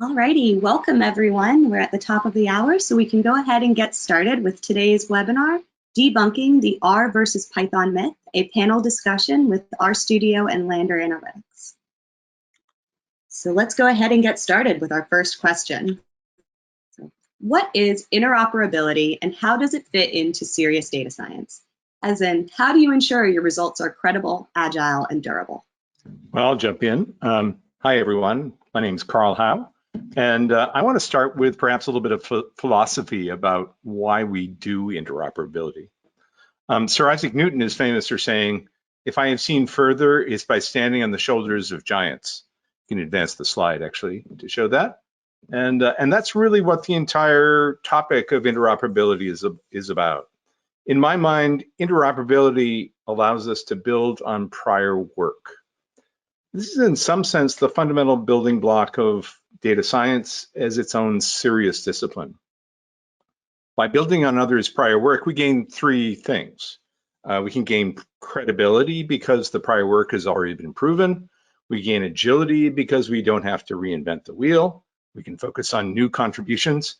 Alrighty, welcome everyone. We're at the top of the hour, so we can go ahead and get started with today's webinar, Debunking the R versus Python Myth, a panel discussion with RStudio and Lander Analytics. So let's go ahead and get started with our first question. What is interoperability and how does it fit into serious data science? As in, how do you ensure your results are credible, agile, and durable? Well, I'll jump in. Hi, everyone. My name's Carl Howe. And I want to start with perhaps a little bit of philosophy about why we do interoperability. Sir Isaac Newton is famous for saying, if I have seen further, it's by standing on the shoulders of giants. You can advance the slide, actually, to show that. And that's really what the entire topic of interoperability is about. In my mind, interoperability allows us to build on prior work. This is in some sense the fundamental building block of data science as its own serious discipline. By building on others' prior work, we gain three things. We can gain credibility because the prior work has already been proven. We gain agility because we don't have to reinvent the wheel. We can focus on new contributions.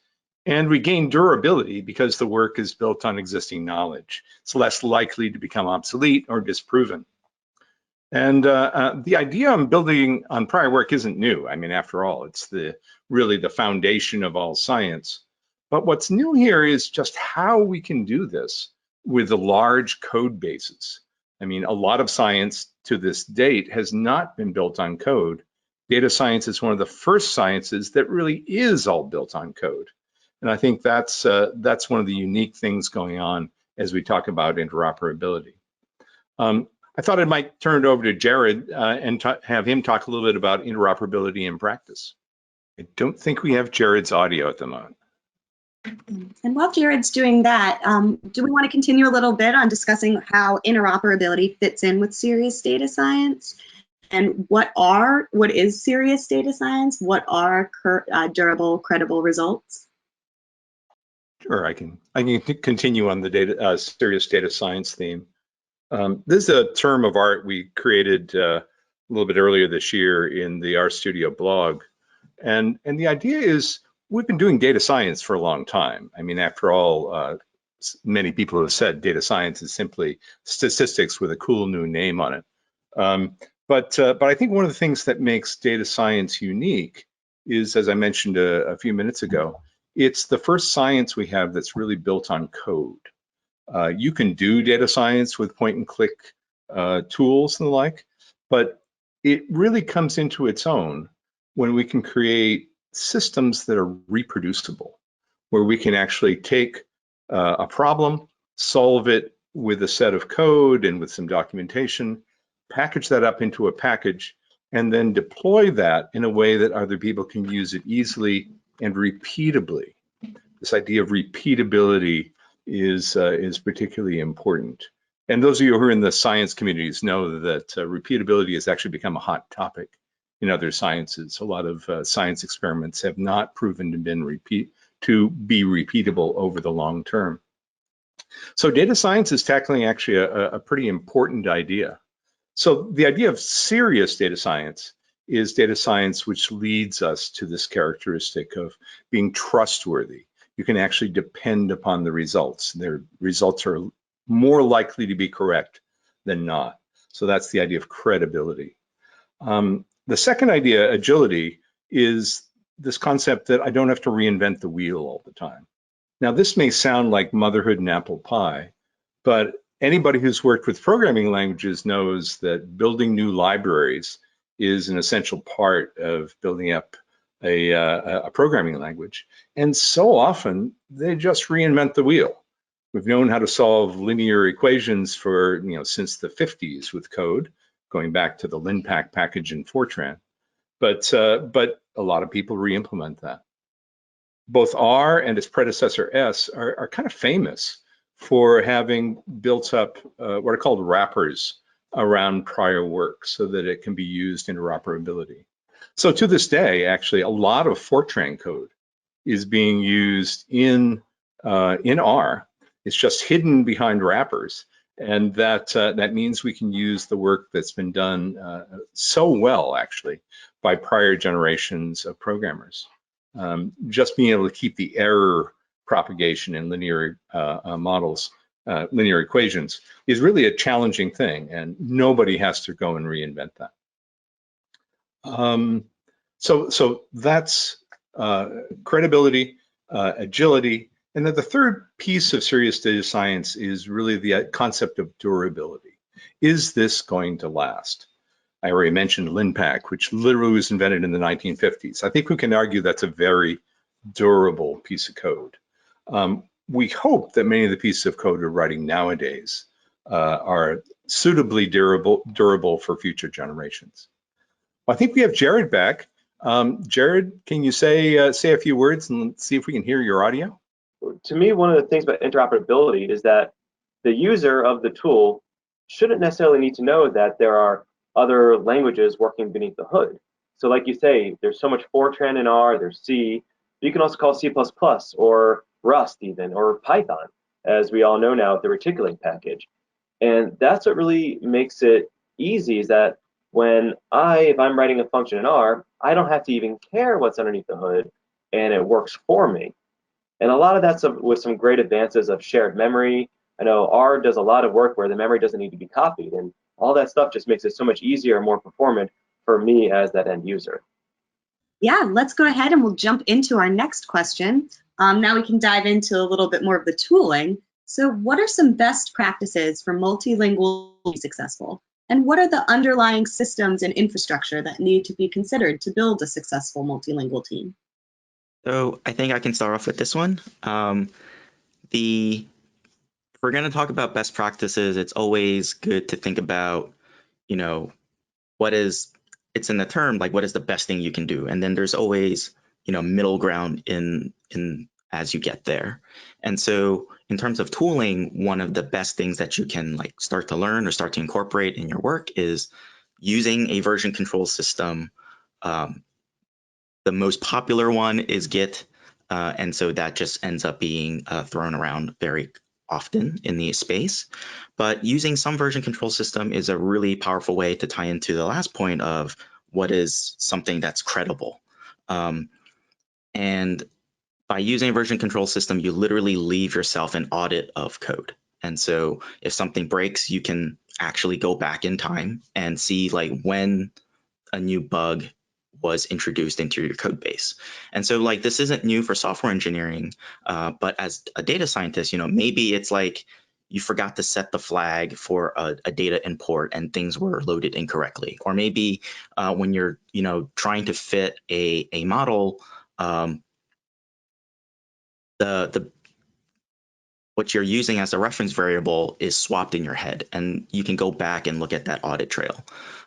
And we gain durability because the work is built on existing knowledge. It's less likely to become obsolete or disproven. And the idea of building on prior work isn't new. I mean, after all, it's really the foundation of all science. But what's new here is just how we can do this with the large code bases. I mean, a lot of science to this date has not been built on code. Data science is one of the first sciences that really is all built on code. And I think that's one of the unique things going on as we talk about interoperability. I thought I might turn it over to Jared and have him talk a little bit about interoperability in practice. I don't think we have Jared's audio at the moment. And while Jared's doing that, do we want to continue a little bit on discussing how interoperability fits in with serious data science? And what is serious data science? What are durable, credible results? Sure, I can continue on the serious data science theme. This is a term of art we created a little bit earlier this year in the RStudio blog. And the idea is we've been doing data science for a long time. I mean, after all, many people have said data science is simply statistics with a cool new name on it. But I think one of the things that makes data science unique is, as I mentioned a few minutes ago, it's the first science we have that's really built on code. You can do data science with point and click tools and the like, but it really comes into its own when we can create systems that are reproducible, where we can actually take a problem, solve it with a set of code and with some documentation, package that up into a package, and then deploy that in a way that other people can use it easily and repeatably. This idea of repeatability is particularly important. And those of you who are in the science communities know that repeatability has actually become a hot topic in other sciences. A lot of science experiments have not proven to be repeatable over the long term. So data science is tackling actually a pretty important idea. So the idea of serious data science is data science which leads us to this characteristic of being trustworthy. You can actually depend upon the results. Their results are more likely to be correct than not. So that's the idea of credibility. The second idea, agility, is this concept that I don't have to reinvent the wheel all the time. Now, this may sound like motherhood and apple pie, but anybody who's worked with programming languages knows that building new libraries is an essential part of building up a programming language. And so often they just reinvent the wheel. We've known how to solve linear equations for, since the 50s with code, going back to the LinPack package in Fortran. But a lot of people re-implement that. Both R and its predecessor S are kind of famous for having built up what are called wrappers around prior work so that it can be used in interoperability. So to this day, actually, a lot of Fortran code is being used in R. It's just hidden behind wrappers. And that means we can use the work that's been done so well, actually, by prior generations of programmers. Just being able to keep the error propagation in linear models, linear equations, is really a challenging thing, and nobody has to go and reinvent that. So that's credibility, agility, and then the third piece of serious data science is really the concept of durability. Is this going to last? I already mentioned LinPack, which literally was invented in the 1950s. I think we can argue that's a very durable piece of code. We hope that many of the pieces of code we're writing nowadays are suitably durable for future generations. I think we have Jared back. Jared, can you say a few words and see if we can hear your audio? To me, one of the things about interoperability is that the user of the tool shouldn't necessarily need to know that there are other languages working beneath the hood. So like you say, there's so much Fortran in R, there's C. You can also call C++ or Rust even, or Python, as we all know now with the reticulating package. And that's what really makes it easy, is that if I'm writing a function in R, I don't have to even care what's underneath the hood, and it works for me. And a lot of that's with some great advances of shared memory. I know R does a lot of work where the memory doesn't need to be copied, and all that stuff just makes it so much easier and more performant for me as that end user. Yeah, let's go ahead and we'll jump into our next question. Now we can dive into a little bit more of the tooling. So what are some best practices for multilingual to be successful? And what are the underlying systems and infrastructure that need to be considered to build a successful multilingual team? So I think I can start off with this one. If we're going to talk about best practices, it's always good to think about, it's in the term, like what is the best thing you can do? And then there's always, middle ground in as you get there. And so in terms of tooling, one of the best things that you can start to learn or start to incorporate in your work is using a version control system. The most popular one is Git, and so that just ends up being thrown around very often in the space. But using some version control system is a really powerful way to tie into the last point of what is something that's credible. And by using a version control system, you literally leave yourself an audit of code. And so if something breaks, you can actually go back in time and see when a new bug was introduced into your code base. And so this isn't new for software engineering, but as a data scientist, maybe it's you forgot to set the flag for a data import and things were loaded incorrectly. Or maybe when you're, trying to fit a model, what you're using as a reference variable is swapped in your head, and you can go back and look at that audit trail.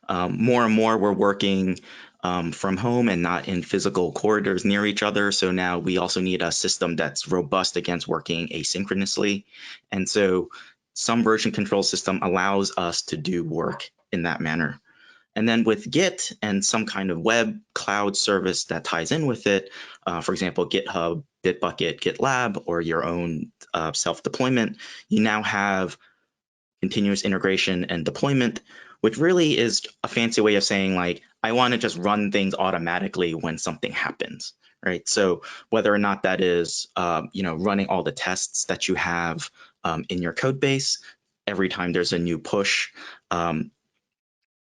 More and more, we're working from home and not in physical corridors near each other. So now we also need a system that's robust against working asynchronously. And so some version control system allows us to do work in that manner. And then with Git and some kind of web cloud service that ties in with it, for example, GitHub, Bitbucket, GitLab, or your own self-deployment, you now have continuous integration and deployment, which really is a fancy way of saying I want to just run things automatically when something happens, right? So whether or not that is, running all the tests that you have in your code base every time there's a new push,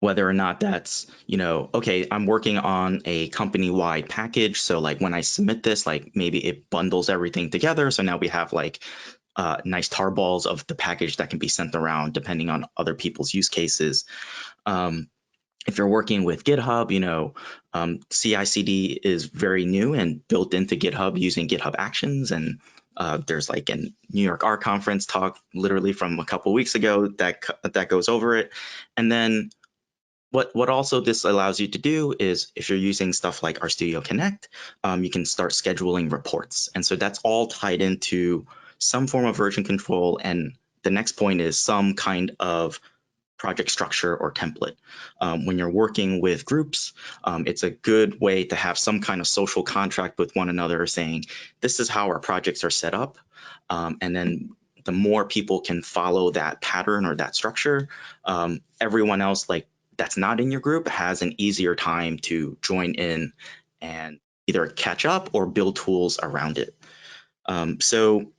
whether or not that's, okay, I'm working on a company-wide package. So when I submit this, maybe it bundles everything together. So now we have nice tarballs of the package that can be sent around depending on other people's use cases. If you're working with GitHub, CI/CD is very new and built into GitHub using GitHub Actions. And there's a New York Art Conference talk literally from a couple of weeks ago that goes over it. And then what also this allows you to do is if you're using stuff like RStudio Connect, you can start scheduling reports. And so that's all tied into some form of version control. And the next point is some kind of project structure or template. When you're working with groups, it's a good way to have some kind of social contract with one another saying, this is how our projects are set up. And then the more people can follow that pattern or that structure, everyone else that's not in your group has an easier time to join in and either catch up or build tools around it. So,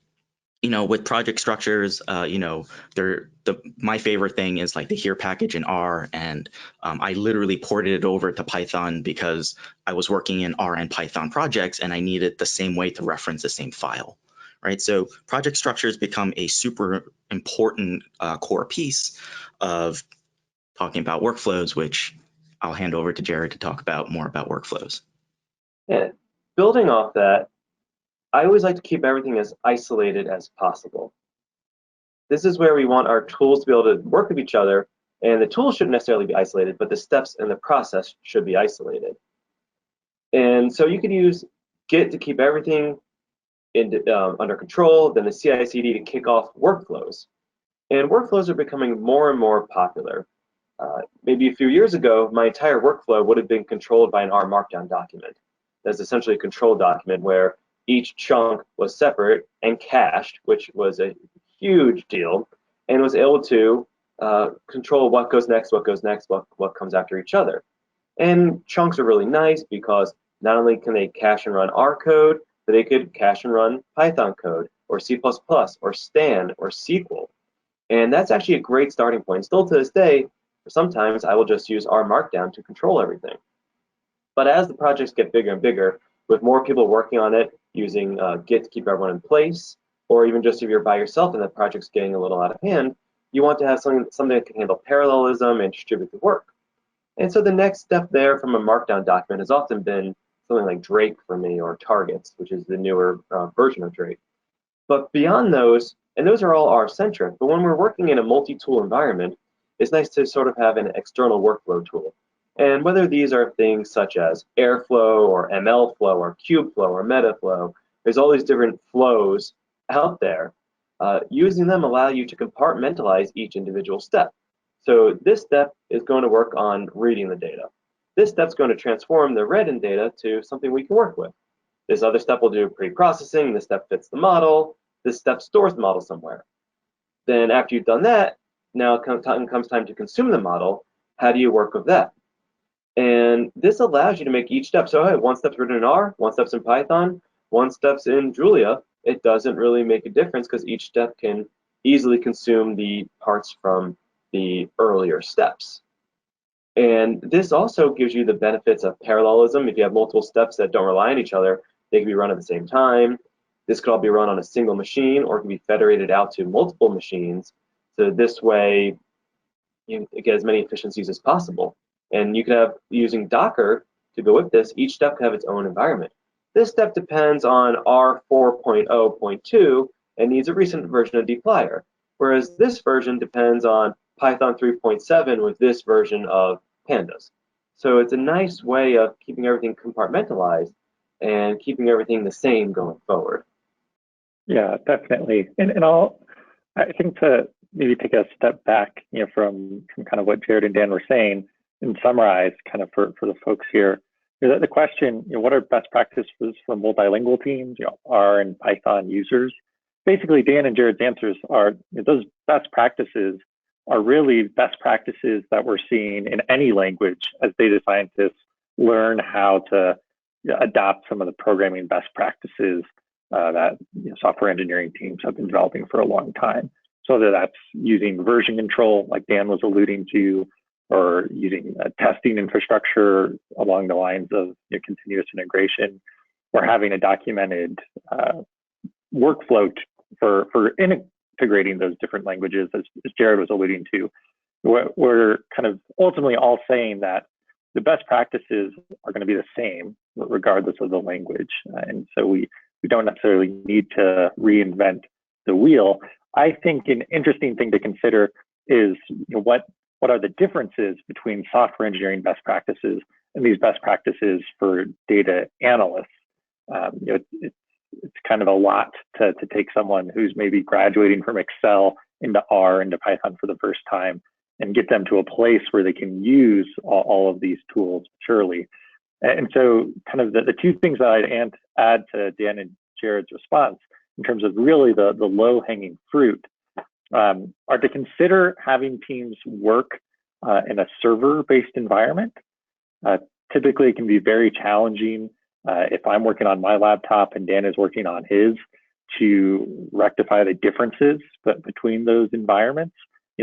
with project structures, my favorite thing is like the here package in R, and I literally ported it over to Python because I was working in R and Python projects and I needed the same way to reference the same file, right? So project structures become a super important core piece of talking about workflows, which I'll hand over to Jared to talk about more about workflows. Yeah, building off that, I always like to keep everything as isolated as possible. This is where we want our tools to be able to work with each other, and the tools shouldn't necessarily be isolated, but the steps in the process should be isolated. And so you could use Git to keep everything under control, then the CI/CD to kick off workflows. And workflows are becoming more and more popular. Maybe a few years ago, my entire workflow would have been controlled by an R Markdown document. That's essentially a control document where each chunk was separate and cached, which was a huge deal, and was able to control what goes next, what comes after each other. And chunks are really nice because not only can they cache and run R code, but they could cache and run Python code, or C++, or Stan, or SQL. And that's actually a great starting point. Still to this day, sometimes I will just use R Markdown to control everything. But as the projects get bigger and bigger, with more people working on it, using Git to keep everyone in place, or even just if you're by yourself and the project's getting a little out of hand, you want to have something that can handle parallelism and distribute the work. And so the next step there from a Markdown document has often been something like Drake for me, or Targets, which is the newer version of Drake. But beyond those, and those are all R-centric, but when we're working in a multi-tool environment, it's nice to sort of have an external workflow tool. And whether these are things such as Airflow or MLflow or Kubeflow or Metaflow, there's all these different flows out there. Using them allow you to compartmentalize each individual step. So this step is going to work on reading the data. This step's going to transform the read-in data to something we can work with. This other step will do pre-processing. This step fits the model. This step stores the model somewhere. Then after you've done that, now it comes time to consume the model. How do you work with that? And this allows you to make each step. So hey, one step's written in R, one step's in Python, one step's in Julia. It doesn't really make a difference because each step can easily consume the parts from the earlier steps. And this also gives you the benefits of parallelism. If you have multiple steps that don't rely on each other, they can be run at the same time. This could all be run on a single machine, or it can be federated out to multiple machines. So this way, you get as many efficiencies as possible. And you can have, using Docker to go with this, each step can have its own environment. This step depends on R 4.0.2 and needs a recent version of dplyr, whereas this version depends on Python 3.7 with this version of Pandas. So it's a nice way of keeping everything compartmentalized and keeping everything the same going forward. Yeah, definitely. And I think to maybe take a step back, from kind of what Jared and Dan were saying, and summarize kind of for the folks here, the question, what are best practices for multilingual teams, R and Python users? Basically, Dan and Jared's answers are those best practices are really best practices that we're seeing in any language as data scientists learn how to adopt some of the programming best practices that software engineering teams have been developing for a long time. So whether that's using version control, like Dan was alluding to, or using a testing infrastructure along the lines of continuous integration, or having a documented workflow for integrating those different languages, as Jared was alluding to. We're kind of ultimately all saying that the best practices are going to be the same regardless of the language. And so we don't necessarily need to reinvent the wheel. I think an interesting thing to consider is what are the differences between software engineering best practices and these best practices for data analysts. It's kind of a lot to take someone who's maybe graduating from Excel into R, into Python for the first time, and get them to a place where they can use all of these tools maturely. And so kind of the two things that I'd add to Dan and Jared's response in terms of really the low-hanging fruit, are to consider having teams work in a server-based environment. Typically, it can be very challenging if I'm working on my laptop and Dan is working on his to rectify the differences between those environments.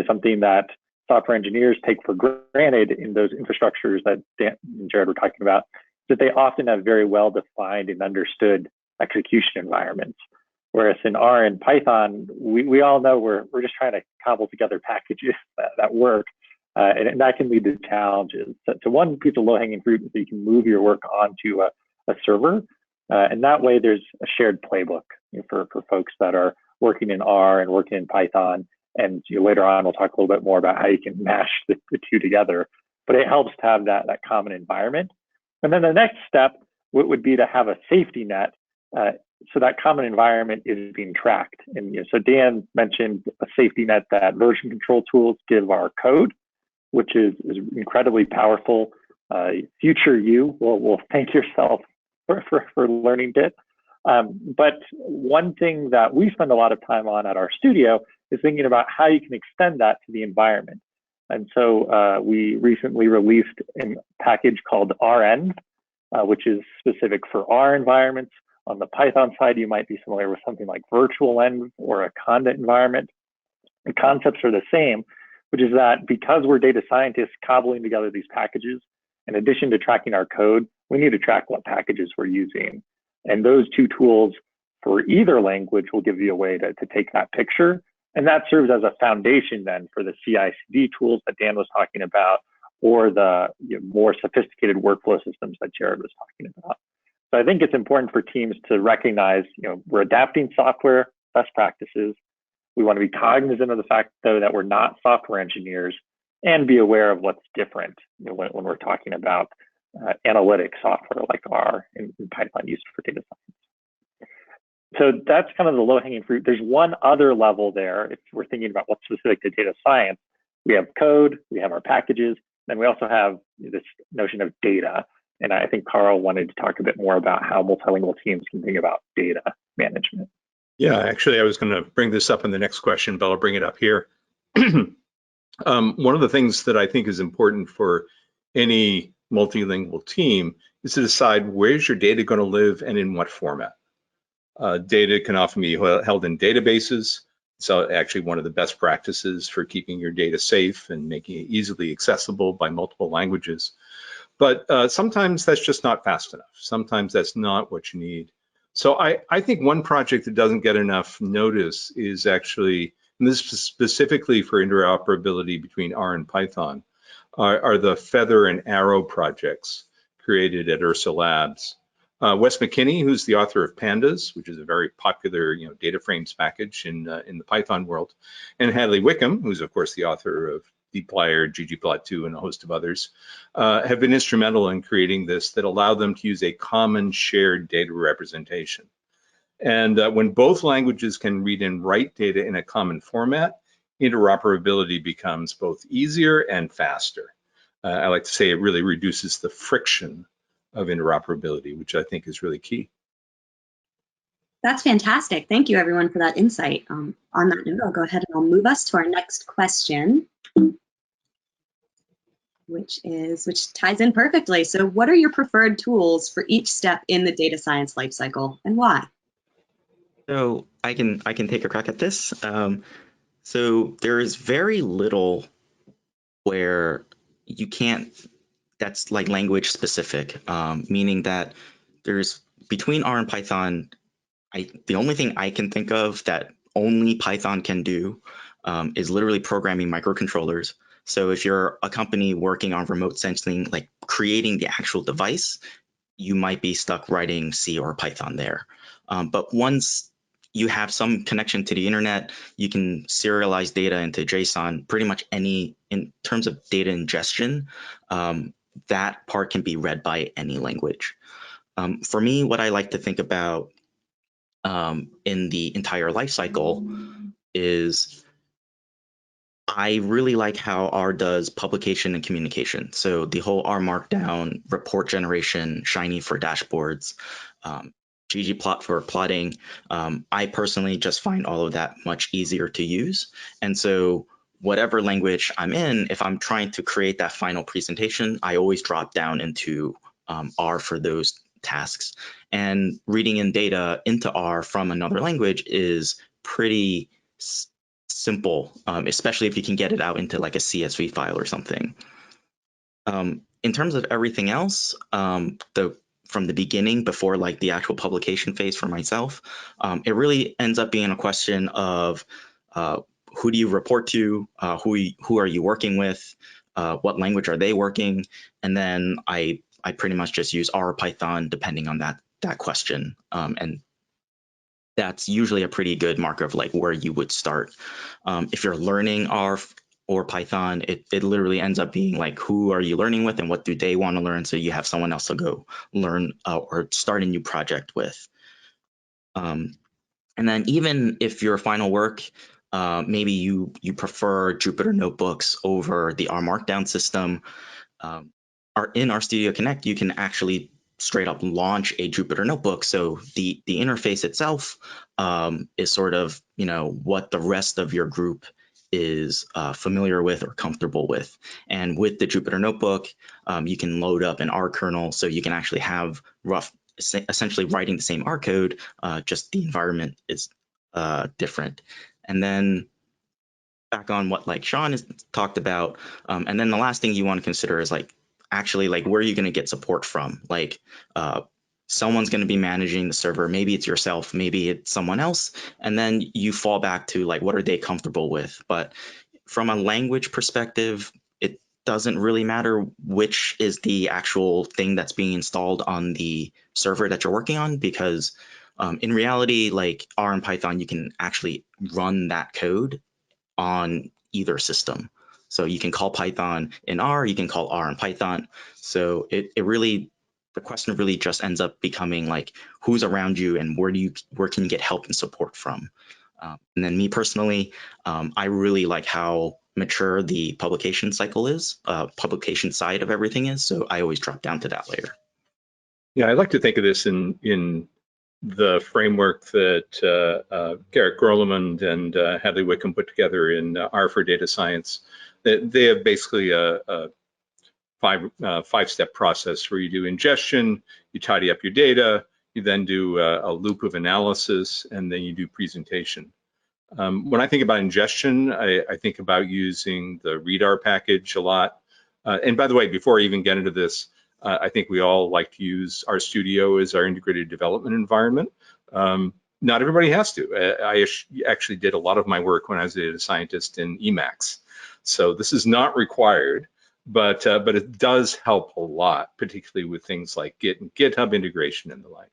Something that software engineers take for granted in those infrastructures that Dan and Jared were talking about, that they often have very well-defined and understood execution environments. Whereas in R and Python, we all know we're just trying to cobble together packages that work, and that can lead to challenges. So one piece of low-hanging fruit is that you can move your work onto a server, and that way there's a shared playbook for folks that are working in R and working in Python. And later on, we'll talk a little bit more about how you can mash the two together. But it helps to have that common environment. And then the next step would be to have a safety net, so that common environment is being tracked. And so Dan mentioned a safety net that version control tools give our code, which is incredibly powerful. Future you will thank yourself for learning it. But one thing that we spend a lot of time on at RStudio is thinking about how you can extend that to the environment. And so we recently released a package called RN, which is specific for R environments. On the Python side, you might be familiar with something like virtual env or a conda environment. The concepts are the same, which is that because we're data scientists cobbling together these packages, in addition to tracking our code, we need to track what packages we're using. And those two tools for either language will give you a way to take that picture. And that serves as a foundation then for the CI/CD tools that Dan was talking about, or the more sophisticated workflow systems that Jared was talking about. So I think it's important for teams to recognize, we're adapting software best practices. We want to be cognizant of the fact, though, that we're not software engineers, and be aware of what's different when we're talking about analytic software like R and Python used for data science. So that's kind of the low-hanging fruit. There's one other level there. If we're thinking about what's specific to data science, we have code, we have our packages, and we also have this notion of data. And I think Carl wanted to talk a bit more about how multilingual teams can think about data management. Yeah, actually, I was going to bring this up in the next question, but I'll bring it up here. One of the things that I think is important for any multilingual team is to decide where's your data going to live and in what format. Data can often be held in databases. So actually one of the best practices for keeping your data safe and making it easily accessible by multiple languages. But sometimes that's just not fast enough. Sometimes that's not what you need. So I think one project that doesn't get enough notice is actually, and this is specifically for interoperability between R and Python, are the Feather and Arrow projects created at Ursa Labs. Wes McKinney, who's the author of Pandas, which is a very popular data frames package in the Python world, and Hadley Wickham, who's of course the author of dplyr, ggplot2, and a host of others, have been instrumental in creating this that allow them to use a common shared data representation. And when both languages can read and write data in a common format, interoperability becomes both easier and faster. I like to say it really reduces the friction of interoperability, which I think is really key. That's fantastic. Thank you, everyone, for that insight. On that note, I'll go ahead and I'll move us to our next question, which ties in perfectly. So what are your preferred tools for each step in the data science lifecycle, and why? So I can take a crack at this. So there is very little where you can't, that's like language specific, meaning that there's between R and Python, the only thing I can think of that only Python can do is literally programming microcontrollers. So if you're a company working on remote sensing, like creating the actual device, you might be stuck writing C or Python there. But once you have some connection to the internet, you can serialize data into JSON, pretty much any, in terms of data ingestion, that part can be read by any language. For me, what I like to think about in the entire life cycle is I really like how R does publication and communication. So the whole R Markdown, report generation, Shiny for dashboards, ggplot for plotting. I personally just find all of that much easier to use. And so whatever language I'm in, if I'm trying to create that final presentation, I always drop down into R for those tasks. And reading in data into R from another language is pretty simple, especially if you can get it out into like a CSV file or something. In terms of everything else, from the beginning, before like the actual publication phase for myself, it really ends up being a question of who do you report to, who are you working with, what language are they working, and then I pretty much just use R or Python depending on that question, and that's usually a pretty good marker of like where you would start. If you're learning R or Python, it literally ends up being like, who are you learning with and what do they want to learn, so you have someone else to go learn or start a new project with. And then even if your final work, maybe you prefer Jupyter notebooks over the R Markdown system, in RStudio Connect, you can actually straight up launch a Jupyter notebook. So the interface itself is sort of, what the rest of your group is familiar with or comfortable with. And with the Jupyter notebook, you can load up an R kernel, so you can actually have essentially writing the same R code, just the environment is different. And then back on what like Sean has talked about, and then the last thing you want to consider is like, actually, like, where are you going to get support from? Like, someone's going to be managing the server. Maybe it's yourself, maybe it's someone else. And then you fall back to like, what are they comfortable with? But from a language perspective, it doesn't really matter which is the actual thing that's being installed on the server that you're working on, because in reality, like R and Python, you can actually run that code on either system. So you can call Python in R, you can call R in Python. So it really, the question really just ends up becoming like, who's around you and where can you get help and support from? And then me personally, I really like how mature the publication cycle is, publication side of everything is. So I always drop down to that layer. Yeah, I like to think of this in the framework that Garrett Grolemund and Hadley Wickham put together in R for Data Science. They have basically a five-step process where you do ingestion, you tidy up your data, you then do a loop of analysis, and then you do presentation. When I think about ingestion, I think about using the readr package a lot. And by the way, before I even get into this, I think we all like to use RStudio as our integrated development environment. Not everybody has to. I actually did a lot of my work when I was a data scientist in Emacs. So this is not required, but it does help a lot, particularly with things like Git and GitHub integration and the like.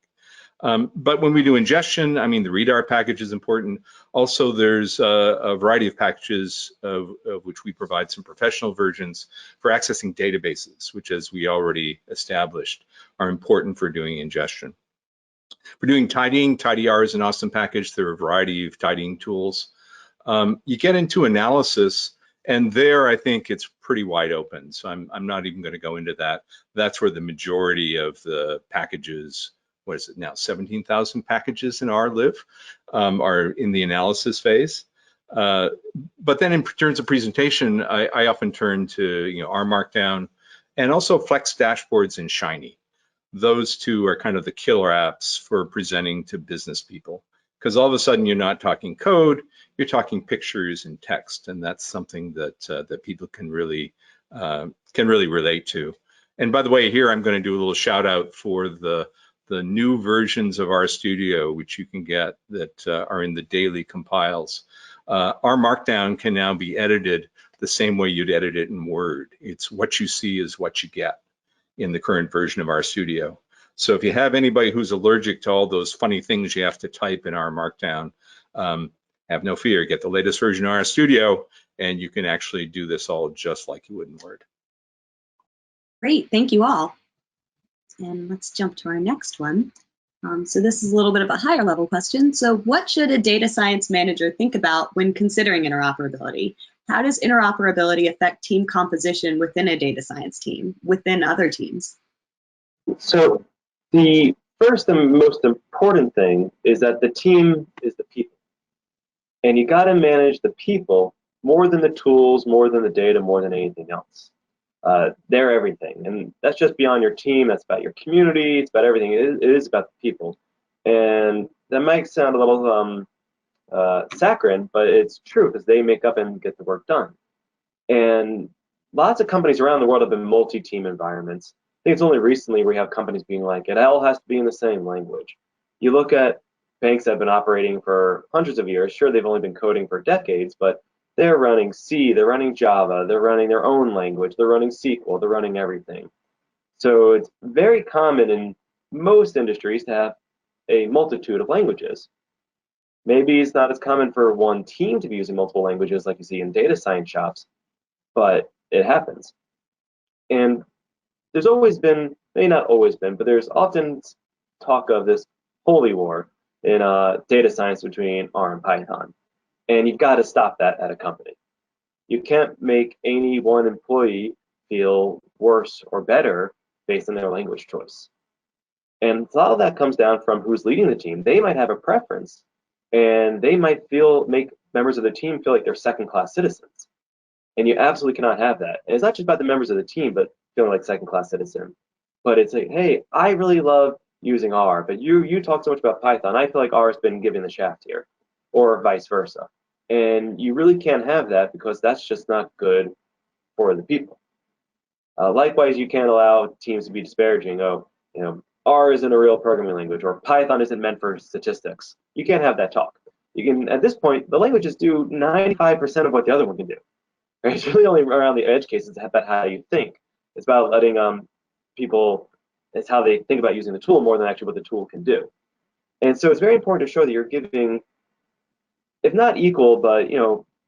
But when we do ingestion, I mean, the readr package is important. Also, there's a variety of packages of which we provide some professional versions for accessing databases, which, as we already established, are important for doing ingestion. For doing tidying, tidyr is an awesome package. There are a variety of tidying tools. You get into analysis, and there I think it's pretty wide open. So I'm not even going to go into that. That's where the majority of the packages, what is it now, 17,000 packages in R live, are in the analysis phase. But then in terms of presentation, I often turn to R Markdown and also Flex dashboards and Shiny. Those two are kind of the killer apps for presenting to business people, because all of a sudden you're not talking code, you're talking pictures and text, and that's something that that people can really relate to. And by the way, here I'm going to do a little shout out for the new versions of RStudio, which you can get that are in the daily compiles. R Markdown can now be edited the same way you'd edit it in Word. It's what you see is what you get in the current version of RStudio. So if you have anybody who's allergic to all those funny things you have to type in R Markdown, have no fear, get the latest version of RStudio, and you can actually do this all just like you would in Word. Great, thank you all. And let's jump to our next one. So this is a little bit of a higher level question. So what should a data science manager think about when considering interoperability? How does interoperability affect team composition within a data science team, within other teams? So the first and most important thing is that the team is the people. And you got to manage the people more than the tools, more than the data, more than anything else. They're everything. And that's just beyond your team. That's about your community. It's about everything. It is about the people. And that might sound a little saccharine, but it's true because they make up and get the work done. And lots of companies around the world have been multi-team environments. I think it's only recently we have companies being like, it all has to be in the same language. You look at banks that have been operating for hundreds of years. Sure, they've only been coding for decades, but they're running C, they're running Java, they're running their own language, they're running SQL, they're running everything. So it's very common in most industries to have a multitude of languages. Maybe it's not as common for one team to be using multiple languages like you see in data science shops, but it happens. And there's always been, maybe not always been, but there's often talk of this holy war in data science between R and Python. And you've got to stop that at a company. You can't make any one employee feel worse or better based on their language choice. And a lot of that comes down from who's leading the team. They might have a preference, and they might make members of the team feel like they're second-class citizens. And you absolutely cannot have that. And it's not just about the members of the team, but feeling like second-class citizen. But it's like, hey, I really love using R, but you talk so much about Python. I feel like R has been given the shaft here, or vice versa. And you really can't have that because that's just not good for the people. Likewise, you can't allow teams to be disparaging. Oh, R isn't a real programming language, or Python isn't meant for statistics. You can't have that talk. You can, at this point, the languages do 95% of what the other one can do. Right? It's really only around the edge cases about how you think. It's about letting people, it's how they think about using the tool more than actually what the tool can do. And so it's very important to show that you're giving, if not equal, but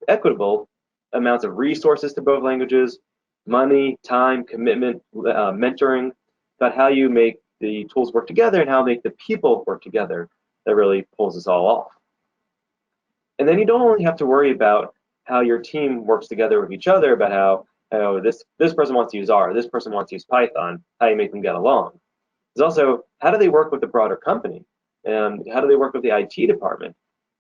equitable amounts of resources to both languages, money, time, commitment, mentoring, about how you make the tools work together and how to make the people work together. That really pulls us all off. And then you don't only have to worry about how your team works together with each other, about how this person wants to use R, this person wants to use Python, how you make them get along. There's also, how do they work with the broader company? And how do they work with the IT department?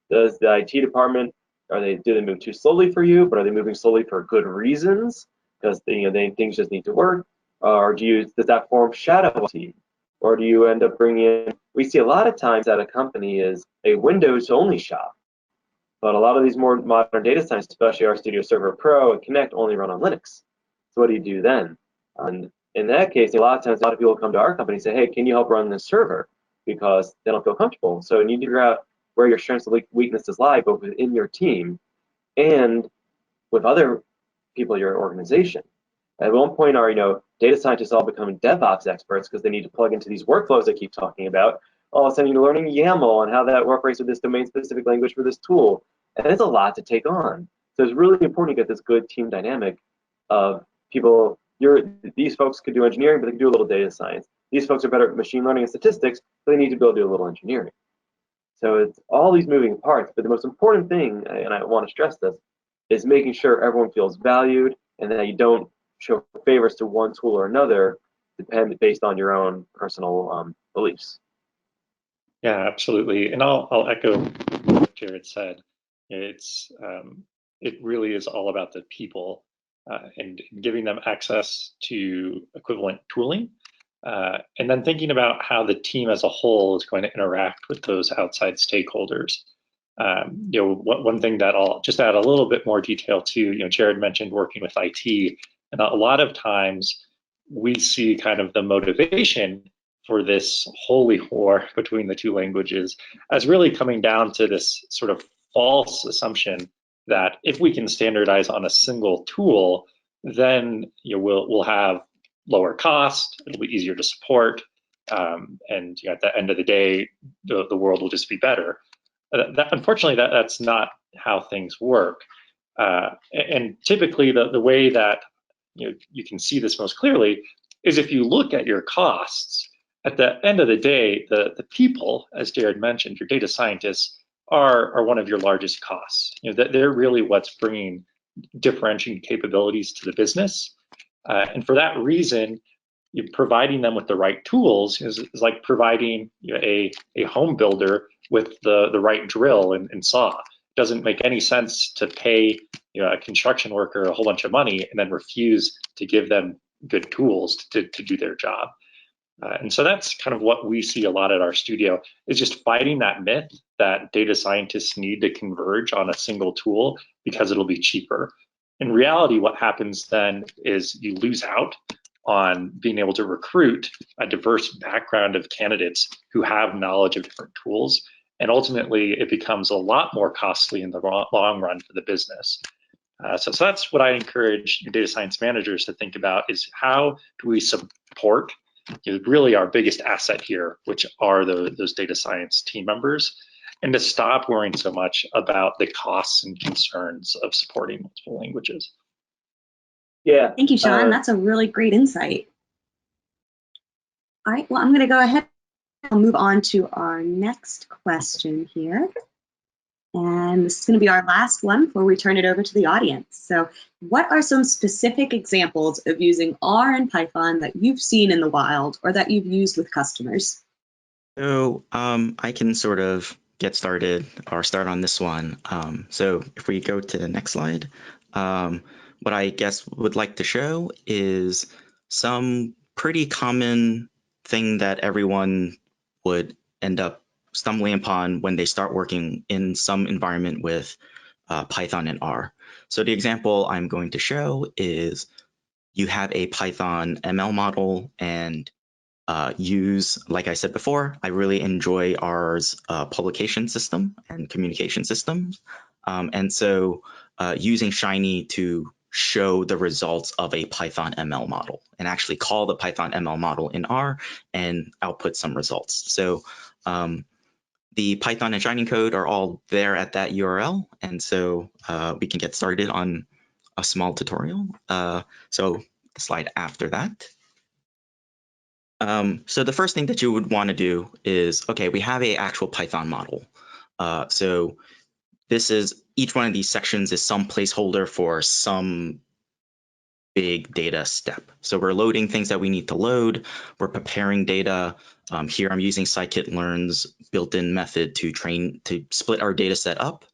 Does the IT department, do they move too slowly for you, but are they moving slowly for good reasons? Because things just need to work? Or does that form shadow IT? Or do you end up bringing in, we see a lot of times that a company is a Windows-only shop, but a lot of these more modern data science, especially RStudio Server Pro and Connect, only run on Linux. So what do you do then? And in that case, a lot of times, a lot of people come to our company and say, hey, can you help run this server? Because they don't feel comfortable. So you need to figure out where your strengths and weaknesses lie, both within your team and with other people in your organization. At one point, our data scientists all becoming DevOps experts because they need to plug into these workflows I keep talking about. All of a sudden, you're learning YAML and how that incorporates with this domain-specific language for this tool. And it's a lot to take on. So it's really important to get this good team dynamic of people. These folks could do engineering, but they can do a little data science. These folks are better at machine learning and statistics, but they need to be able to do a little engineering. So it's all these moving parts. But the most important thing, and I want to stress this, is making sure everyone feels valued and that you don't show favors to one tool or another based on your own personal beliefs. Yeah, absolutely. And I'll echo what Jared said. It really is all about the people and giving them access to equivalent tooling, and then thinking about how the team as a whole is going to interact with those outside stakeholders. One thing that I'll just add a little bit more detail to, Jared mentioned working with IT, and a lot of times we see kind of the motivation for this holy war between the two languages as really coming down to this sort of false assumption that if we can standardize on a single tool, then we'll have lower cost, it'll be easier to support, and at the end of the day, the world will just be better. Unfortunately, that's not how things work. And typically, the way that you can see this most clearly is if you look at your costs. At the end of the day, the people, as Jared mentioned, your data scientists, are one of your largest costs. They're really what's bringing differentiating capabilities to the business. And for that reason, providing them with the right tools is like providing a home builder with the right drill and saw. It doesn't make any sense to pay a construction worker a whole bunch of money and then refuse to give them good tools to do their job. And so that's kind of what we see a lot at RStudio, is just fighting that myth that data scientists need to converge on a single tool because it'll be cheaper. In reality, what happens then is you lose out on being able to recruit a diverse background of candidates who have knowledge of different tools. And ultimately, it becomes a lot more costly in the long run for the business. So that's what I encourage data science managers to think about, is how do we support really our biggest asset here, which are those data science team members, and to stop worrying so much about the costs and concerns of supporting multiple languages. Yeah. Thank you, Sean. That's a really great insight. All right, well, I'm going to go ahead and move on to our next question here. And this is going to be our last one before we turn it over to the audience. So what are some specific examples of using R and Python that you've seen in the wild or that you've used with customers? So I can sort of get started or start on this one. So if we go to the next slide, what I guess would like to show is some pretty common thing that everyone would end up stumbling upon when they start working in some environment with Python and R. So the example I'm going to show is you have a Python ML model and use, like I said before, I really enjoy R's publication system and communication systems. And so using Shiny to show the results of a Python ML model and actually call the Python ML model in R and output some results. So the Python and Shiny code are all there at that URL. And so we can get started on a small tutorial. So the slide after that. So the first thing that you would want to do is, okay, we have an actual Python model. So this is, each one of these sections is some placeholder for some big data step. So we're loading things that we need to load. We're preparing data. Here I'm using scikit-learn's built-in method to split our data set up.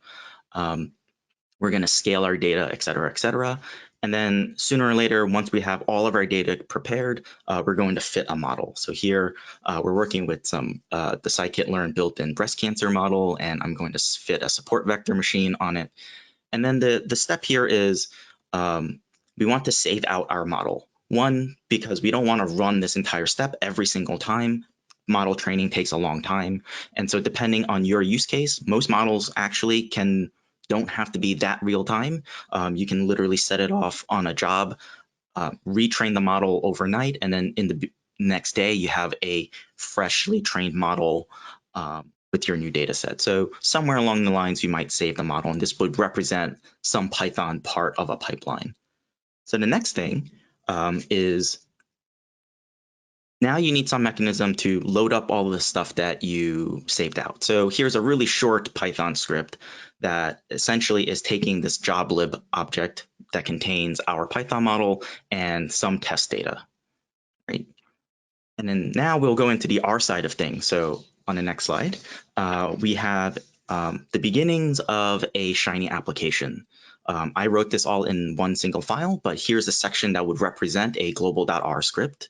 We're going to scale our data, et cetera, et cetera. And then sooner or later, once we have all of our data prepared, we're going to fit a model. So here we're working with the scikit-learn built-in breast cancer model, and I'm going to fit a support vector machine on it. And then the step here is we want to save out our model. One, because we don't want to run this entire step every single time. Model training takes a long time. And so depending on your use case, most models actually don't have to be that real time. You can literally set it off on a job, retrain the model overnight, and then in the next day, you have a freshly trained model with your new data set. So somewhere along the lines, you might save the model, and this would represent some Python part of a pipeline. So the next thing is now you need some mechanism to load up all of the stuff that you saved out. So here's a really short Python script that essentially is taking this joblib object that contains our Python model and some test data, right? And then now we'll go into the R side of things. So on the next slide, we have the beginnings of a Shiny application. I wrote this all in one single file, but here's a section that would represent a global.r script.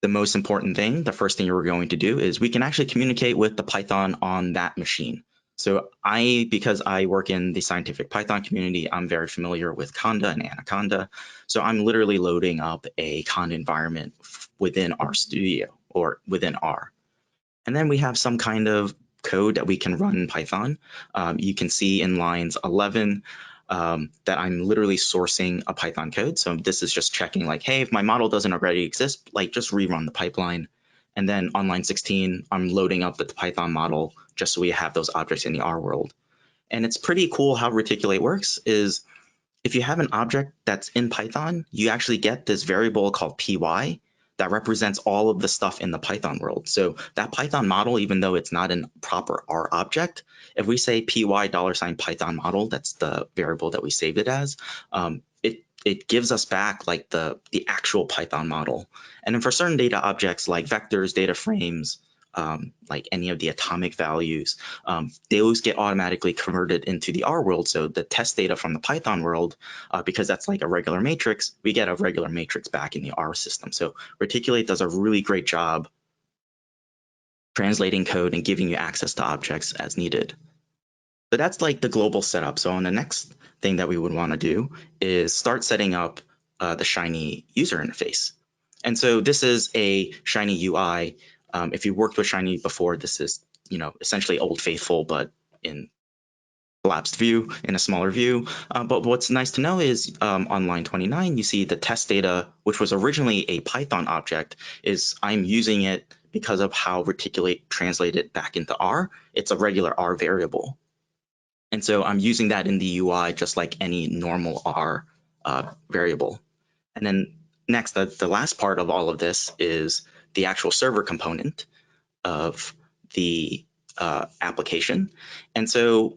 The most important thing, the first thing we're going to do is we can actually communicate with the Python on that machine. So because I work in the scientific Python community, I'm very familiar with Conda and Anaconda. So I'm literally loading up a Conda environment within RStudio or within R. And then we have some kind of code that we can run in Python. You can see in lines 11 that I'm literally sourcing a Python code. So this is just checking like, hey, if my model doesn't already exist, like just rerun the pipeline. And then on line 16, I'm loading up the Python model just so we have those objects in the R world. And it's pretty cool how Reticulate works is if you have an object that's in Python, you actually get this variable called py that represents all of the stuff in the Python world. So that Python model, even though it's not a proper R object, if we say py $Python model, that's the variable that we saved it as, it it gives us back like the actual Python model. And then for certain data objects like vectors, data frames, like any of the atomic values, those get automatically converted into the R world. So the test data from the Python world, because that's like a regular matrix, we get a regular matrix back in the R system. So Reticulate does a really great job translating code and giving you access to objects as needed. So that's like the global setup. So on the next thing that we would want to do is start setting up the Shiny user interface. And so this is a Shiny UI. If you worked with Shiny before, this is, essentially Old Faithful, but in collapsed view, in a smaller view. But what's nice to know is on line 29, you see the test data, which was originally a Python object, is I'm using it because of how Reticulate translated back into R. It's a regular R variable. And so I'm using that in the UI just like any normal R variable. And then next, the last part of all of this is the actual server component of the application. And so,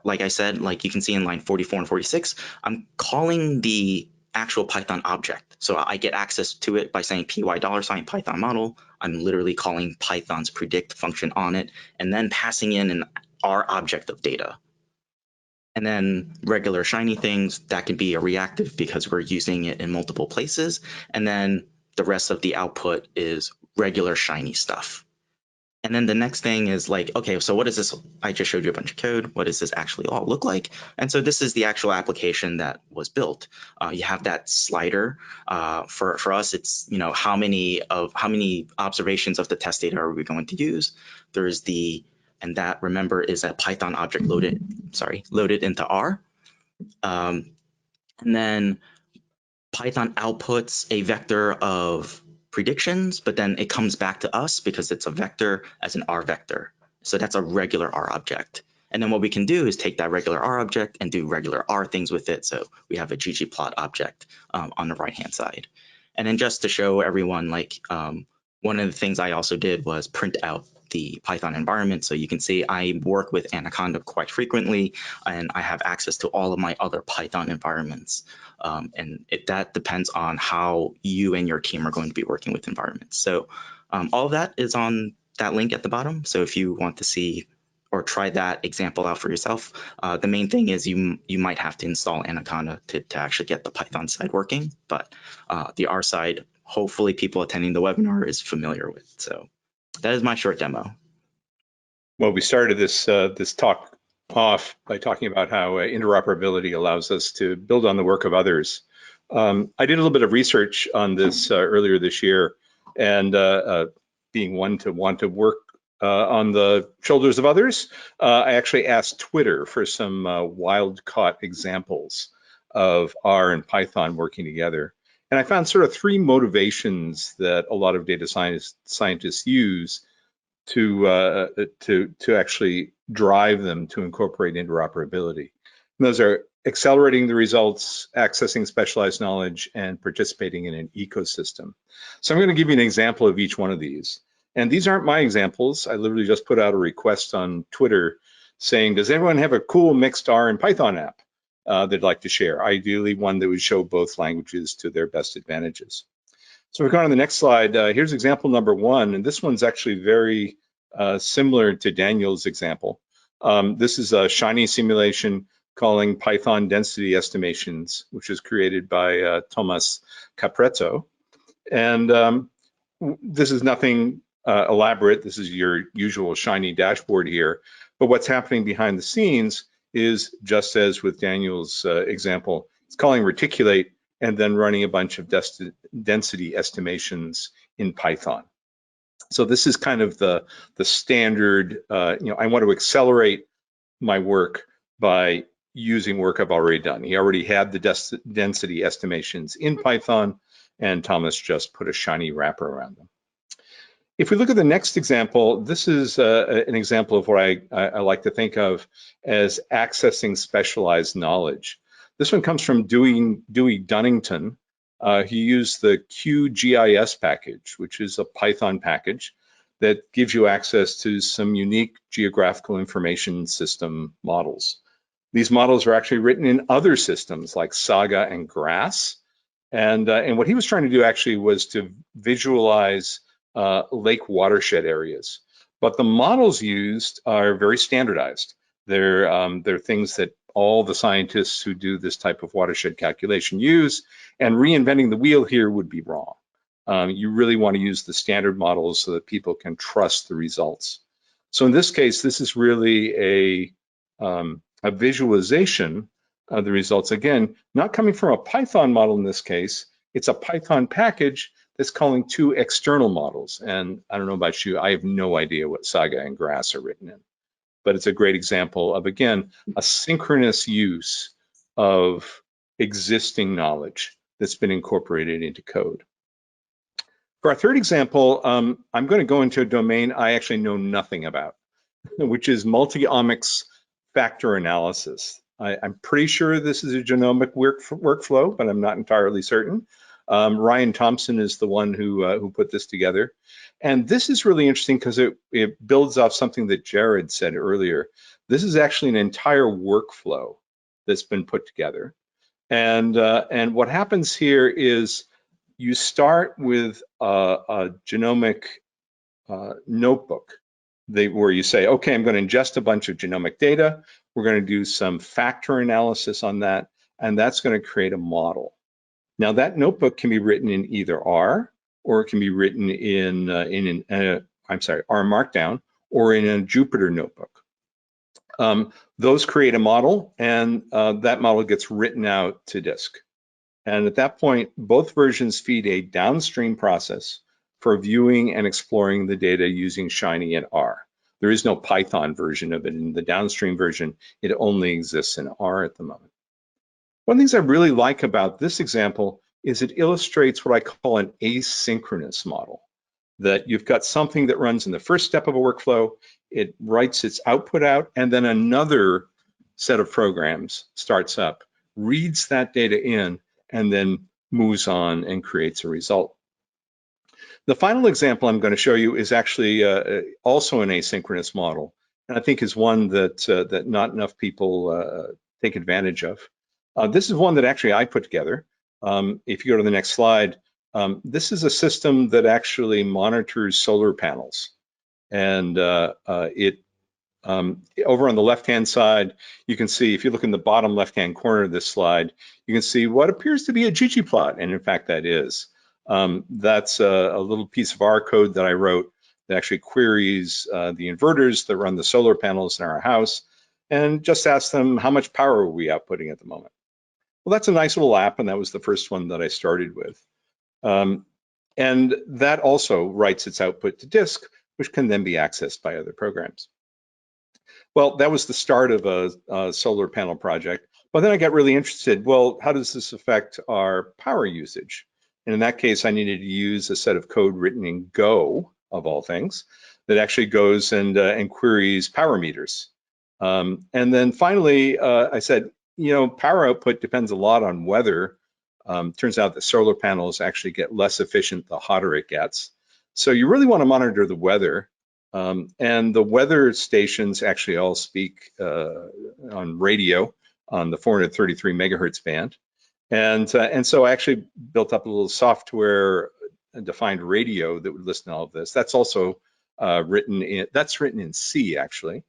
like I said, like you can see in line 44 and 46, I'm calling the actual Python object. So I get access to it by saying $, Python model. I'm literally calling Python's predict function on it and then passing in an R object of data. And then regular Shiny things, that can be a reactive because we're using it in multiple places. And then the rest of the output is regular Shiny stuff. And then the next thing is like, okay, so what is this? I just showed you a bunch of code. What does this actually all look like? And so this is the actual application that was built. You have that slider. For us, it's, how many observations of the test data are we going to use? There's and that, remember, is a Python object loaded into R. And then Python outputs a vector of predictions, but then it comes back to us because it's a vector as an R vector. So that's a regular R object. And then what we can do is take that regular R object and do regular R things with it. So we have a ggplot object on the right-hand side. And then just to show everyone, like one of the things I also did was print out the Python environment. So you can see I work with Anaconda quite frequently, and I have access to all of my other Python environments. And that depends on how you and your team are going to be working with environments. So all of that is on that link at the bottom. So if you want to see or try that example out for yourself, the main thing is you might have to install Anaconda to actually get the Python side working. But the R side, hopefully people attending the webinar is familiar with. So that is my short demo. Well, we started this talk off by talking about how interoperability allows us to build on the work of others. I did a little bit of research on this earlier this year, and being one to want to work on the shoulders of others, I actually asked Twitter for some wild-caught examples of R and Python working together. And I found sort of three motivations that a lot of data scientists use to actually drive them to incorporate interoperability. And those are accelerating the results, accessing specialized knowledge, and participating in an ecosystem. So I'm going to give you an example of each one of these. And these aren't my examples. I literally just put out a request on Twitter saying, does everyone have a cool mixed R and Python app they'd like to share? Ideally, one that would show both languages to their best advantages. So we're going on the next slide. Here's example number one, and this one's actually very similar to Daniel's example. This is a Shiny simulation calling Python density estimations, which is created by Thomas Capretto. And this is nothing elaborate. This is your usual Shiny dashboard here. But what's happening behind the scenes is, just as with Daniel's example, it's calling reticulate and then running a bunch of density estimations in Python. So this is kind of the standard, I want to accelerate my work by using work I've already done. He already had the density estimations in Python, and Thomas just put a Shiny wrapper around them. If we look at the next example, this is an example of what I like to think of as accessing specialized knowledge. This one comes from Dewey Dunnington. He used the QGIS package, which is a Python package that gives you access to some unique geographical information system models. These models are actually written in other systems like Saga and Grass. And what he was trying to do actually was to visualize lake watershed areas. But the models used are very standardized. They're things that all the scientists who do this type of watershed calculation use, and reinventing the wheel here would be wrong. You really want to use the standard models so that people can trust the results. So in this case, this is really a visualization of the results. Again, not coming from a Python model in this case, it's a Python package that's calling two external models. And I don't know about you, I have no idea what Saga and Grass are written in. But it's a great example of, again, a synchronous use of existing knowledge that's been incorporated into code. For our third example, I'm going to go into a domain I actually know nothing about, which is multi-omics factor analysis. I'm pretty sure this is a genomic workflow, but I'm not entirely certain. Ryan Thompson is the one who put this together. And this is really interesting because it builds off something that Jared said earlier. This is actually an entire workflow that's been put together. And what happens here is you start with a genomic notebook where you say, okay, I'm going to ingest a bunch of genomic data. We're going to do some factor analysis on that, and that's going to create a model. Now that notebook can be written in either R, or it can be written in R Markdown, or in a Jupyter notebook. Those create a model, and that model gets written out to disk. And at that point, both versions feed a downstream process for viewing and exploring the data using Shiny and R. There is no Python version of it. In the downstream version, it only exists in R at the moment. One of the things I really like about this example is it illustrates what I call an asynchronous model, that you've got something that runs in the first step of a workflow, it writes its output out, and then another set of programs starts up, reads that data in, and then moves on and creates a result. The final example I'm going to show you is actually also an asynchronous model, and I think is one that not enough people take advantage of. This is one that actually I put together. If you go to the next slide, this is a system that actually monitors solar panels. And over on the left-hand side, you can see, if you look in the bottom left-hand corner of this slide, you can see what appears to be a ggplot, and in fact that is. That's a little piece of R code that I wrote that actually queries the inverters that run the solar panels in our house, and just asks them, how much power are we outputting at the moment? Well, that's a nice little app, and that was the first one that I started with. And that also writes its output to disk, which can then be accessed by other programs. Well, that was the start of a solar panel project. But then I got really interested, well, how does this affect our power usage? And in that case, I needed to use a set of code written in Go, of all things, that actually goes and queries power meters. And then finally, I said, you know, power output depends a lot on weather. Turns out that solar panels actually get less efficient the hotter it gets. So you really want to monitor the weather. And the weather stations actually all speak on radio on the 433 megahertz band. And so I actually built up a little software defined radio that would listen to all of this. That's also written in C actually.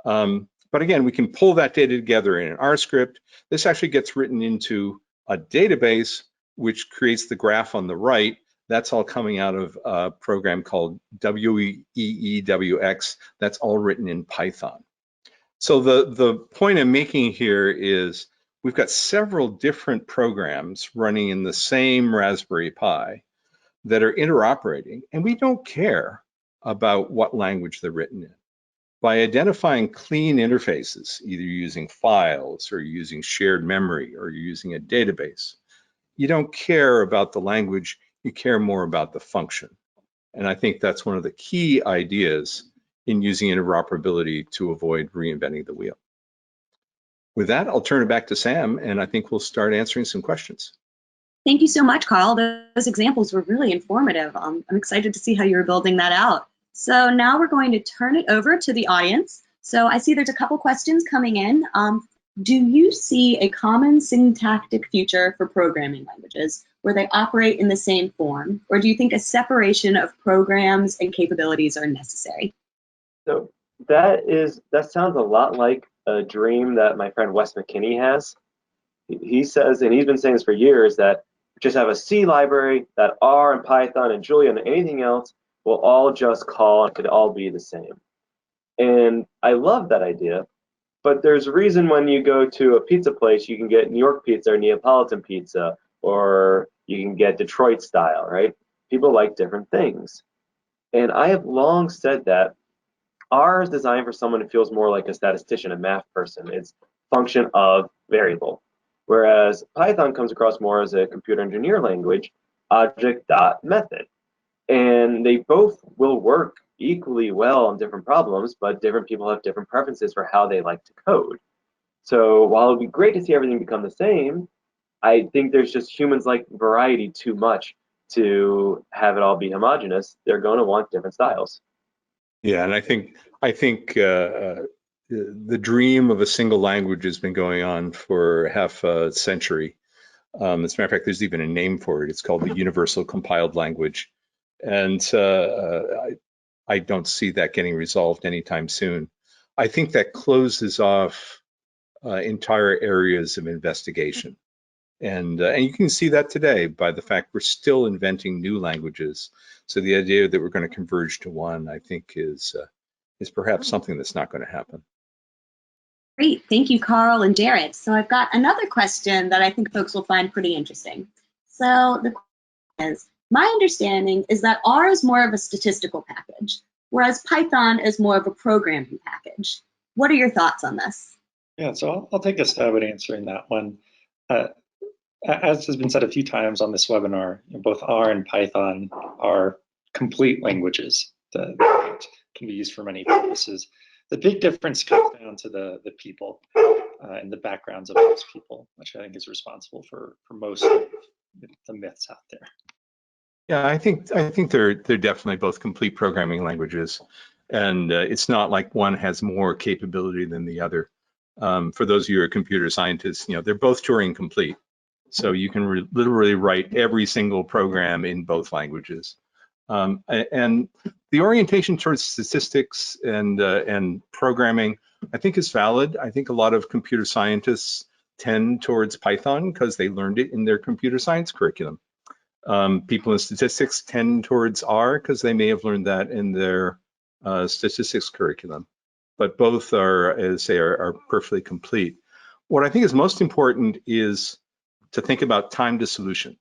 But again, we can pull that data together in an R script. This actually gets written into a database, which creates the graph on the right. That's all coming out of a program called WEEWX. That's all written in Python. So the point I'm making here is we've got several different programs running in the same Raspberry Pi that are interoperating, and we don't care about what language they're written in. By identifying clean interfaces, either using files or using shared memory or you're using a database, you don't care about the language, you care more about the function. And I think that's one of the key ideas in using interoperability to avoid reinventing the wheel. With that, I'll turn it back to Sam, and I think we'll start answering some questions. Thank you so much, Carl. Those examples were really informative. I'm excited to see how you're building that out. So now we're going to turn it over to the audience. So I see there's a couple questions coming in. Do you see a common syntactic future for programming languages where they operate in the same form, or do you think a separation of programs and capabilities are necessary? So that sounds a lot like a dream that my friend Wes McKinney has. He says, and he's been saying this for years, that just have a C library that R and Python and Julia and anything else will all just call and could all be the same. And I love that idea, but there's a reason when you go to a pizza place, you can get New York pizza or Neapolitan pizza, or you can get Detroit style, right? People like different things. And I have long said that R is designed for someone who feels more like a statistician, a math person. It's function of variable. Whereas Python comes across more as a computer engineer language, object.method. And they both will work equally well on different problems, but different people have different preferences for how they like to code. So while it would be great to see everything become the same, I think there's just humans like variety too much to have it all be homogeneous. They're going to want different styles. Yeah, and I think the dream of a single language has been going on for half a century. As a matter of fact, there's even a name for it. It's called the Universal Compiled Language, and I don't see that getting resolved anytime soon. I think that closes off entire areas of investigation. And you can see that today by the fact we're still inventing new languages. So the idea that we're going to converge to one, I think, is perhaps something that's not going to happen. Great, thank you, Carl and Jared. So I've got another question that I think folks will find pretty interesting. So the question is, my understanding is that R is more of a statistical package, whereas Python is more of a programming package. What are your thoughts on this? Yeah, so I'll take a stab at answering that one. As has been said a few times on this webinar, both R and Python are complete languages that can be used for many purposes. The big difference comes down to the people and the backgrounds of those people, which I think is responsible for most of the myths out there. Yeah, I think they're definitely both complete programming languages, and it's not like one has more capability than the other. For those of you who are computer scientists, they're both Turing complete. So you can literally write every single program in both languages. And the orientation towards statistics and programming, I think, is valid. I think a lot of computer scientists tend towards Python because they learned it in their computer science curriculum. People in statistics tend towards R because they may have learned that in their statistics curriculum. But both are, as I say, are perfectly complete. What I think is most important is to think about time to solution.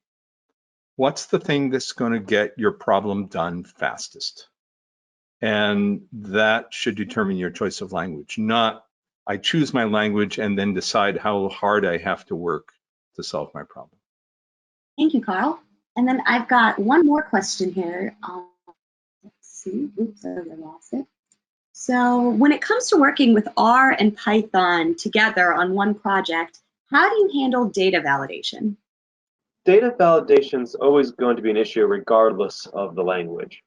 What's the thing that's going to get your problem done fastest? And that should determine your choice of language, not I choose my language and then decide how hard I have to work to solve my problem. Thank you, Carl. And then I've got one more question here. Let's see. Oops, I lost it. So when it comes to working with R and Python together on one project, how do you handle data validation? Data validation is always going to be an issue regardless of the language.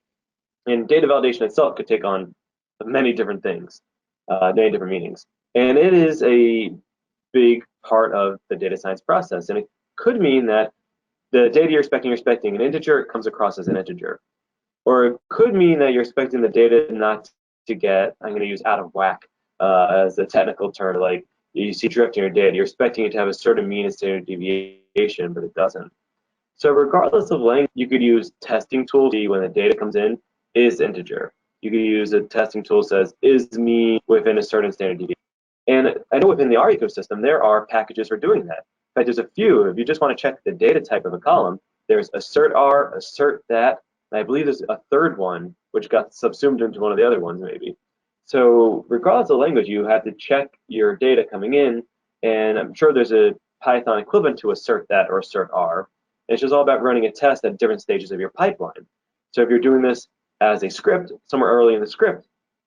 And data validation itself could take on many different things, many different meanings. And it is a big part of the data science process. And it could mean that the data you're expecting an integer, it comes across as an integer. Or it could mean that you're expecting the data not to get, I'm going to use out of whack as a technical term, like you see drift in your data. You're expecting it to have a certain mean and standard deviation, but it doesn't. So regardless of language, you could use testing tools to see when the data comes in is integer. You could use a testing tool that says is mean within a certain standard deviation. And I know within the R ecosystem, there are packages for doing that. In fact, there's a few. If you just want to check the data type of a column, there's assert R, assert that, and I believe there's a third one which got subsumed into one of the other ones maybe. So regardless of language, you have to check your data coming in, and I'm sure there's a Python equivalent to assert that or assert R. And it's just all about running a test at different stages of your pipeline. So if you're doing this as a script, somewhere early in the script,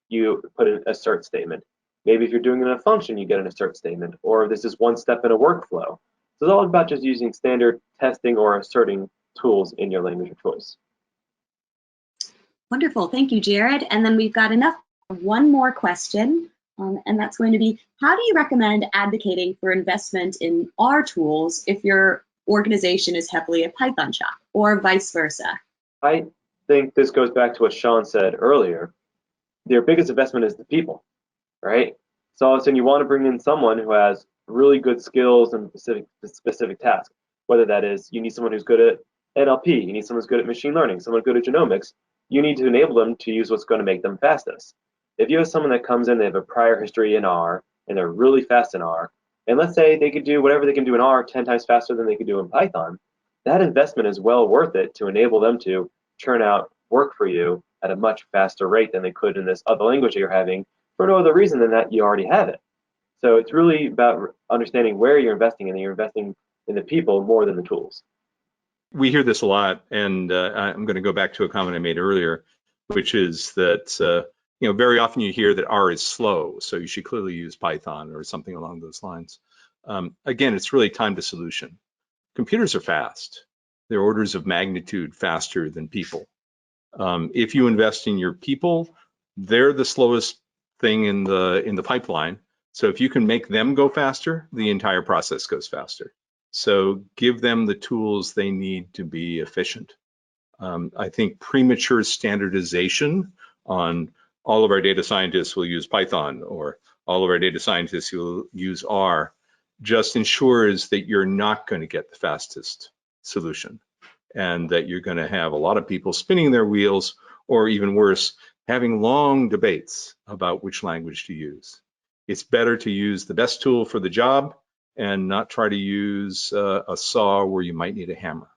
you put an assert statement. Maybe if you're doing it in a function, you get an assert statement, or this is one step in a workflow. So it's all about just using standard testing or asserting tools in your language of choice. Wonderful, thank you, Jared. And then we've got one more question. And that's going to be, how do you recommend advocating for investment in R tools if your organization is heavily a Python shop, or vice versa? I think this goes back to what Sean said earlier. Their biggest investment is the people, right? So all of a sudden you want to bring in someone who has really good skills in specific tasks, whether that is you need someone who's good at NLP, you need someone who's good at machine learning, someone good at genomics. You need to enable them to use what's going to make them fastest. If you have someone that comes in, they have a prior history in R, and they're really fast in R, and let's say they could do whatever they can do in R 10 times faster than they could do in Python, that investment is well worth it to enable them to churn out work for you at a much faster rate than they could in this other language that you're having for no other reason than that you already have it. So it's really about understanding where you're investing, and you're investing in the people more than the tools. We hear this a lot, and I'm going to go back to a comment I made earlier, which is that very often you hear that R is slow, so you should clearly use Python or something along those lines. Again, it's really time to solution. Computers are fast. They're orders of magnitude faster than people. If you invest in your people, they're the slowest thing in the pipeline. So if you can make them go faster, the entire process goes faster. So give them the tools they need to be efficient. I think premature standardization on all of our data scientists will use Python, or all of our data scientists will use R, just ensures that you're not going to get the fastest solution, and that you're going to have a lot of people spinning their wheels, or even worse, having long debates about which language to use. It's better to use the best tool for the job and not try to use a saw where you might need a hammer.